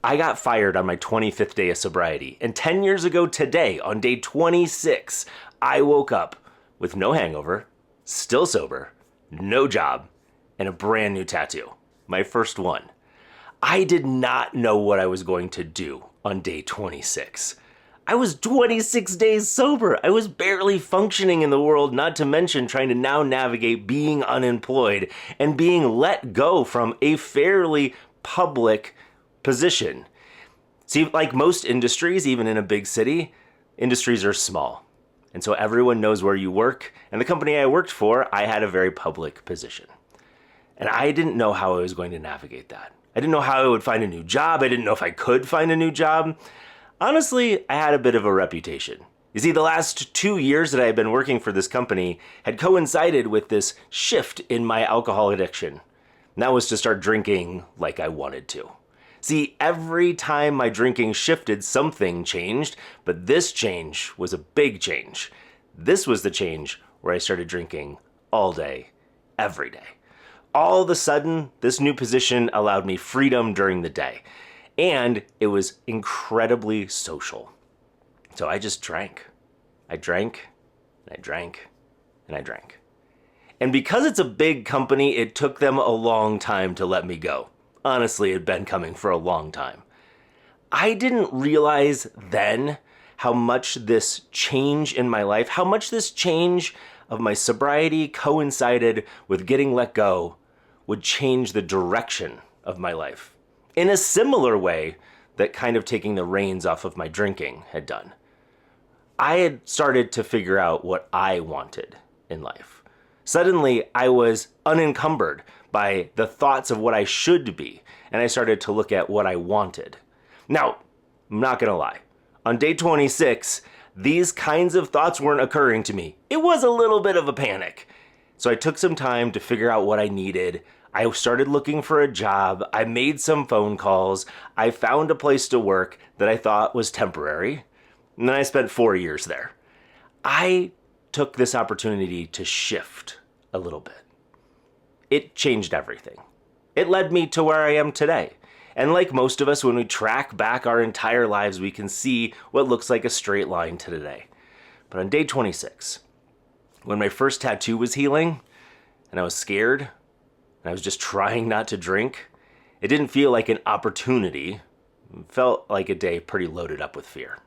I got fired on my 25th day of sobriety, and 10 years ago today, on day 26, I woke up with no hangover, still sober, no job, and a brand new tattoo. My first one. I did not know what I was going to do on day 26. I was 26 days sober. I was barely functioning in the world, not to mention trying to now navigate being unemployed and being let go from a fairly public position. See, like most industries, even in a big city, industries are small. And so everyone knows where you work. And the company I worked for, I had a very public position. And I didn't know how I was going to navigate that. I didn't know how I would find a new job. I didn't know if I could find a new job. Honestly, I had a bit of a reputation. You see, the last 2 years that I had been working for this company had coincided with this shift in my alcohol addiction. And that was to start drinking like I wanted to. See, every time my drinking shifted, something changed, but this change was a big change. This was the change where I started drinking all day, every day. All of a sudden, this new position allowed me freedom during the day, and it was incredibly social. So I just drank. I drank, and I drank, and I drank. And because it's a big company, it took them a long time to let me go. Honestly, it had been coming for a long time. I didn't realize then how much this change in my life, how much this change of my sobriety coincided with getting let go would change the direction of my life in a similar way that kind of taking the reins off of my drinking had done. I had started to figure out what I wanted in life. Suddenly, I was unencumbered by the thoughts of what I should be, and I started to look at what I wanted. Now, I'm not gonna lie. On day 26, these kinds of thoughts weren't occurring to me. It was a little bit of a panic. So I took some time to figure out what I needed. I started looking for a job. I made some phone calls. I found a place to work that I thought was temporary. And then I spent 4 years there. I took this opportunity to shift a little bit. It changed everything. It led me to where I am today. And like most of us, when we track back our entire lives, we can see what looks like a straight line to today. But on day 26, when my first tattoo was healing, and I was scared, and I was just trying not to drink, it didn't feel like an opportunity. It felt like a day pretty loaded up with fear.